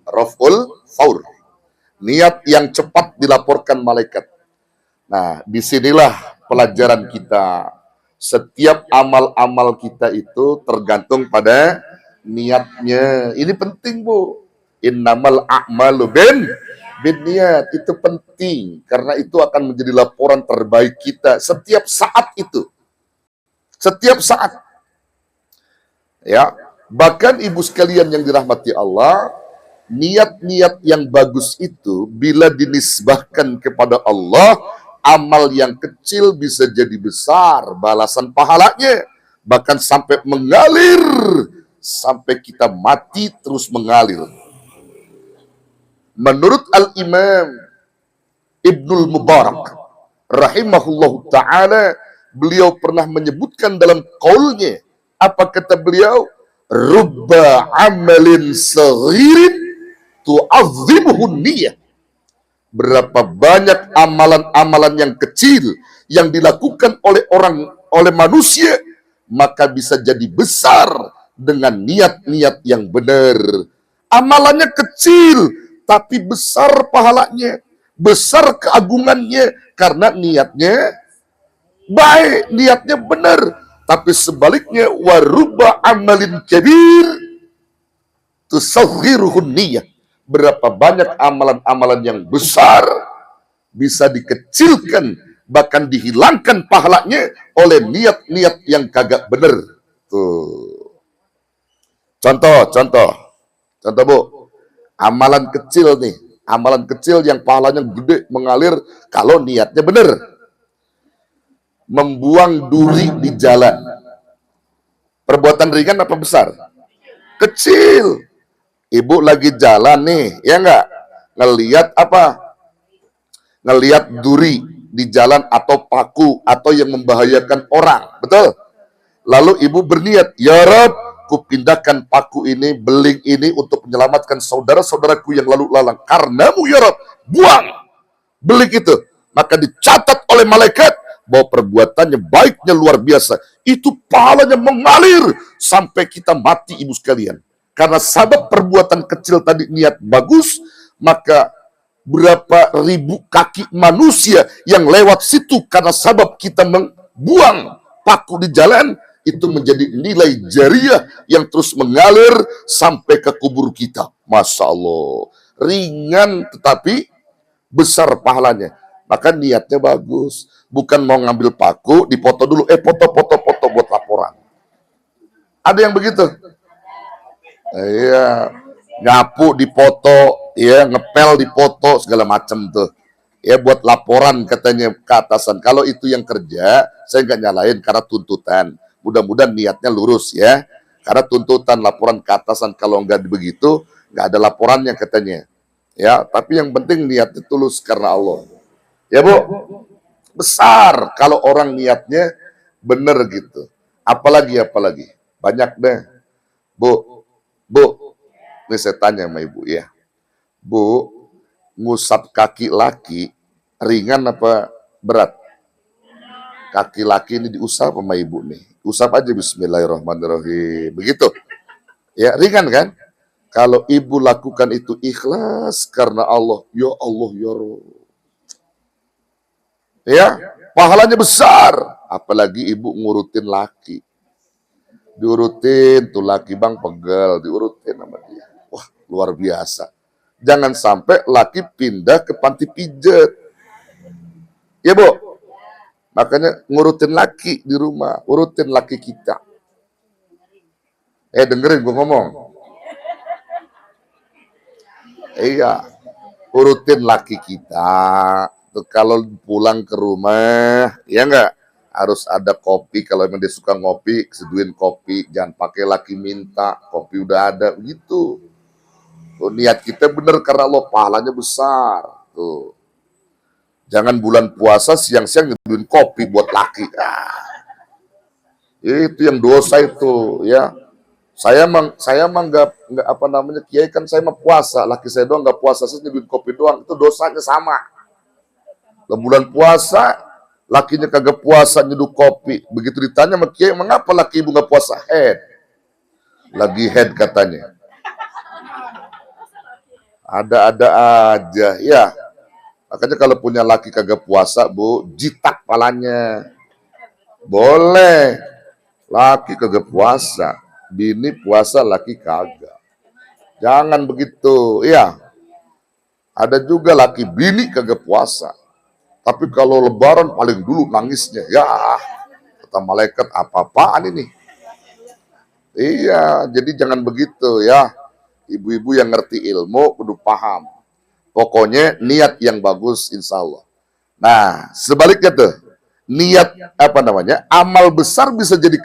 raf'ul faur. Niat yang cepat dilaporkan malaikat. Nah, disinilah pelajaran kita. Setiap amal-amal kita itu tergantung pada niatnya. Ini penting, Bu. Innamal a'malu bin niat. Itu penting. Karena itu akan menjadi laporan terbaik kita setiap saat itu. Setiap saat. Ya, bahkan ibu sekalian yang dirahmati Allah, niat-niat yang bagus itu bila dinisbahkan kepada Allah, amal yang kecil bisa jadi besar balasan pahalanya, bahkan sampai mengalir sampai kita mati terus mengalir. Menurut Al-Imam Ibnul Mubarak rahimahullahu ta'ala, beliau pernah menyebutkan dalam qaulnya, apa kata beliau? Rubba amalin saghirin tu'azzimuhun niyah. Berapa banyak amalan-amalan yang kecil yang dilakukan oleh manusia, maka bisa jadi besar dengan niat-niat yang benar. Amalannya kecil, tapi besar pahalanya, besar keagungannya, karena niatnya baik, niatnya benar. Tapi sebaliknya, waruba amalin kabir tusaghiruhun niyah. Berapa banyak amalan-amalan yang besar bisa dikecilkan, bahkan dihilangkan pahalanya oleh niat-niat yang kagak benar. Tuh. Contoh Bu. Amalan kecil nih, amalan kecil yang pahalanya gede mengalir kalau niatnya benar. Membuang duri di jalan. Perbuatan ringan apa besar? Kecil. Ibu lagi jalan nih, ya enggak? Ngelihat apa? Ngelihat duri di jalan atau paku atau yang membahayakan orang, betul? Lalu ibu berniat, ya Rabb, kupindahkan paku ini, beling ini untuk menyelamatkan saudara-saudaraku yang lalu lalang. Karenamu ya Rabb, buang beling itu. Maka dicatat oleh malaikat bahwa perbuatannya baiknya luar biasa. Itu pahalanya mengalir sampai kita mati, ibu sekalian. Karena sabab perbuatan kecil tadi niat bagus, maka berapa ribu kaki manusia yang lewat situ karena sabab kita membuang paku di jalan, itu menjadi nilai jariah yang terus mengalir sampai ke kubur kita. Masya Allah. Ringan tetapi besar pahalanya. Maka niatnya bagus. Bukan mau ngambil paku, dipoto dulu. Foto buat laporan. Ada yang begitu? Iya. Nyapu dipoto, ya, ngepel dipoto, segala macam tuh. Ya, buat laporan katanya ke atasan. Kalau itu yang kerja, saya nggak nyalain karena tuntutan. Mudah-mudahan niatnya lurus ya. Karena tuntutan laporan ke atasan, kalau nggak begitu, nggak ada laporannya katanya. Ya, tapi yang penting niatnya tulus karena Allah. Ya Bu, besar kalau orang niatnya bener gitu. Apalagi, banyak deh. Bu, ini saya tanya sama ibu ya. Bu, ngusap kaki laki ringan apa berat? Kaki laki ini diusap sama ibu nih. Usap aja bismillahirrahmanirrahim. Begitu. Ya, ringan kan? Kalau ibu lakukan itu ikhlas karena Allah. Ya Allah, ya Rabb. Ya, pahalanya besar. Apalagi ibu ngurutin laki. Diurutin tuh laki, bang pegel, diurutin sama dia. Wah, luar biasa. Jangan sampai laki pindah ke panti pijat. Ya Bu, makanya ngurutin laki di rumah, urutin laki kita. Dengerin gue ngomong. Iya, urutin laki kita. Tuh, kalau pulang ke rumah, ya enggak, harus ada kopi. Kalau memang dia suka ngopi, seduin kopi. Jangan pakai laki minta, kopi udah ada, begitu. Tuh, niat kita bener karena Allah, pahalanya besar. Tuh. Jangan bulan puasa siang-siang nyeduin kopi buat laki. Itu yang dosa itu, ya. Saya mah nggak apa namanya, kiai kan saya mah puasa, laki saya doang nggak puasa, saya nyeduin kopi doang, itu dosanya sama. Bulan puasa, lakinya kagak puasa nyeduh kopi. Begitu ditanya sama kiai, mengapa laki ibu nggak puasa? Head, lagi head katanya. Ada-ada aja, ya. Makanya kalau punya laki kagak puasa, Bu, jitak palanya. Boleh. Laki kagak puasa, bini puasa, laki kagak. Jangan begitu, iya. Ada juga laki bini kagak puasa. Tapi kalau lebaran paling dulu nangisnya. Ya, kata malaikat, apa-apaan ini? Iya, jadi jangan begitu ya. Ibu-ibu yang ngerti ilmu kudu paham. Pokoknya niat yang bagus insya Allah. Nah, sebaliknya tuh. Niat apa namanya? Amal besar bisa jadi